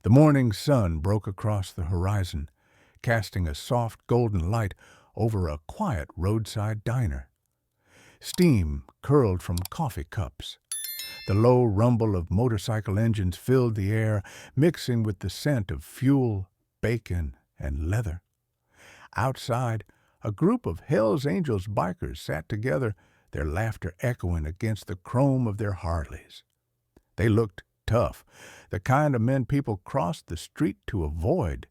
The morning sun broke across the horizon, casting a soft golden light over a quiet roadside diner. Steam curled from coffee cups. The low rumble of motorcycle engines filled the air, mixing with the scent of fuel, bacon, and leather. Outside, a group of Hell's Angels bikers sat together, their laughter echoing against the chrome of their Harleys. They looked tough, the kind of men people crossed the street to avoid.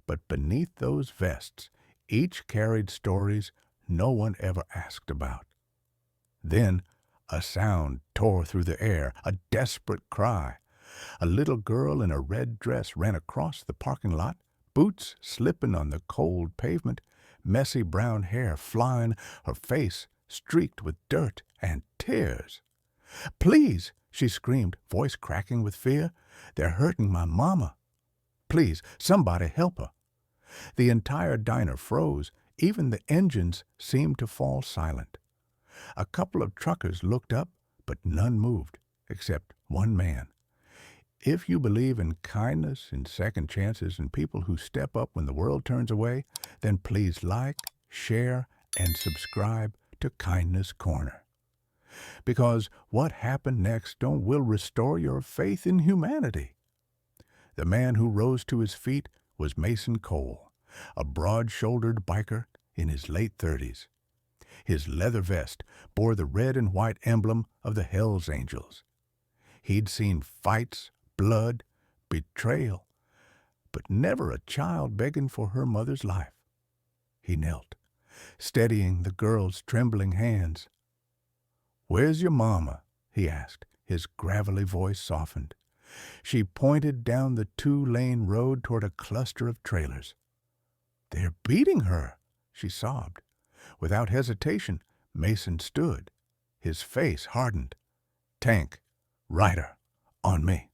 But beneath those vests, each carried stories no one ever asked about. Then a sound tore through the air, a desperate cry. A little girl in a red dress ran across the parking lot, boots slipping on the cold pavement, messy brown hair flying, her face streaked with dirt and tears. "Please," she screamed, voice cracking with fear, "they're hurting my mama. Please, somebody help her." The entire diner froze. Even the engines seemed to fall silent. A couple of truckers looked up, but none moved, except one man. If you believe in kindness and second chances and people who step up when the world turns away, then please like, share, and subscribe to Kindness Corner. Because what happened next will restore your faith in humanity. The man who rose to his feet was Mason Cole, a broad-shouldered biker in his late 30s. His leather vest bore the red and white emblem of the Hells Angels. He'd seen fights, blood, betrayal, but never a child begging for her mother's life. He knelt, steadying the girl's trembling hands. "Where's your mama?" he asked, his gravelly voice softened. She pointed down the 2-lane road toward a cluster of trailers. "They're beating her," she sobbed. Without hesitation, Mason stood, his face hardened. "Tank, rider, on me."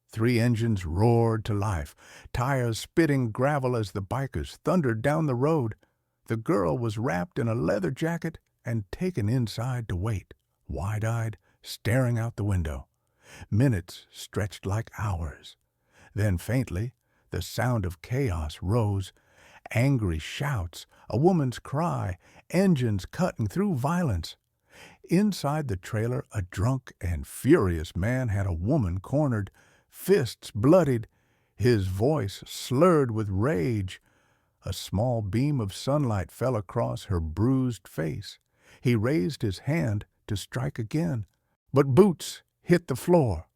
3 engines roared to life, tires spitting gravel as the bikers thundered down the road. The girl was wrapped in a leather jacket and taken inside to wait, wide-eyed, staring out the window. Minutes stretched like hours. Then faintly, the sound of chaos rose. Angry shouts, a woman's cry, engines cutting through violence. Inside the trailer, a drunk and furious man had a woman cornered, fists bloodied, his voice slurred with rage. A small beam of sunlight fell across her bruised face. He raised his hand to strike again, but boots hit the floor.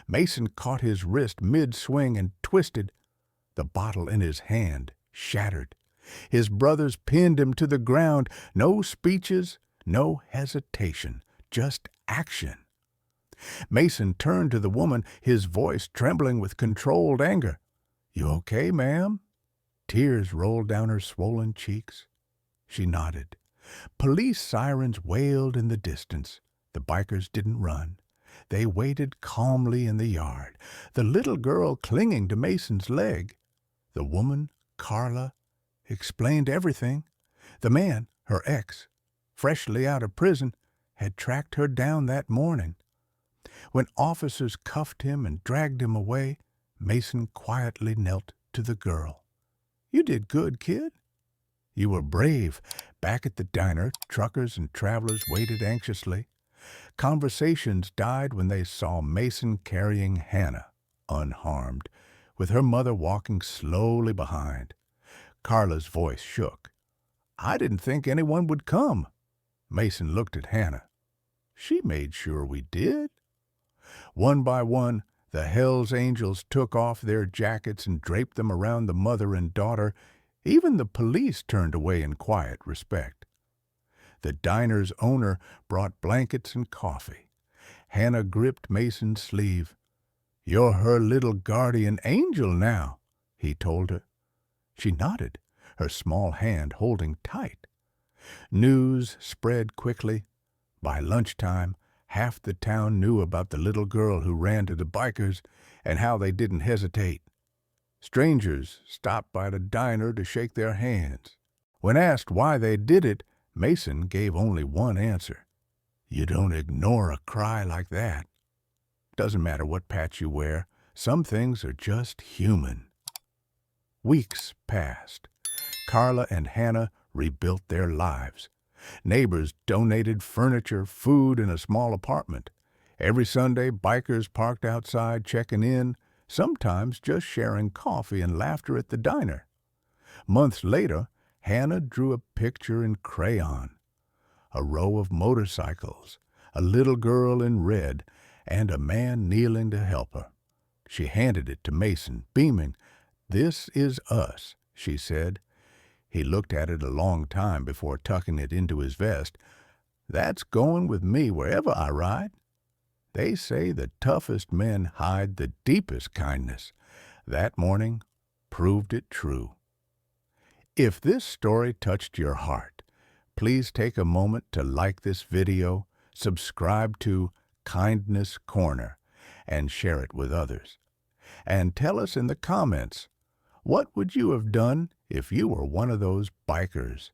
Mason caught his wrist mid-swing and twisted. The bottle in his hand shattered. His brothers pinned him to the ground. No speeches, no hesitation, just action. Mason turned to the woman, his voice trembling with controlled anger. "You okay, ma'am?" Tears rolled down her swollen cheeks. She nodded. Police sirens wailed in the distance. The bikers didn't run. They waited calmly in the yard, the little girl clinging to Mason's leg. The woman, Carla, explained everything. The man, her ex, freshly out of prison, had tracked her down that morning. When officers cuffed him and dragged him away, Mason quietly knelt to the girl. "You did good, kid. You were brave." Back at the diner, truckers and travelers waited anxiously. Conversations died when they saw Mason carrying Hannah, unharmed, with her mother walking slowly behind. Carla's voice shook. "I didn't think anyone would come." Mason looked at Hannah. "She made sure we did." One by one, the Hells Angels took off their jackets and draped them around the mother and daughter. Even the police turned away in quiet respect. The diner's owner brought blankets and coffee. Hannah gripped Mason's sleeve. "You're her little guardian angel now," he told her. She nodded, her small hand holding tight. News spread quickly. By lunchtime, half the town knew about the little girl who ran to the bikers and how they didn't hesitate. Strangers stopped by the diner to shake their hands. When asked why they did it, Mason gave only one answer. "You don't ignore a cry like that. Doesn't matter what patch you wear, Some things are just human. Weeks passed. Carla and Hannah rebuilt their lives. Neighbors donated furniture, food, and a small apartment. Every Sunday, bikers parked outside checking in, sometimes just sharing coffee and laughter at the diner. Months later, Hannah drew a picture in crayon. A row of motorcycles, a little girl in red, and a man kneeling to help her. She handed it to Mason, beaming. "This is us," she said. He looked at it a long time before tucking it into his vest. "That's going with me wherever I ride." They say the toughest men hide the deepest kindness. That morning proved it true. If this story touched your heart, please take a moment to like this video, subscribe to Kindness Corner, and share it with others. And tell us in the comments, what would you have done if you were one of those bikers?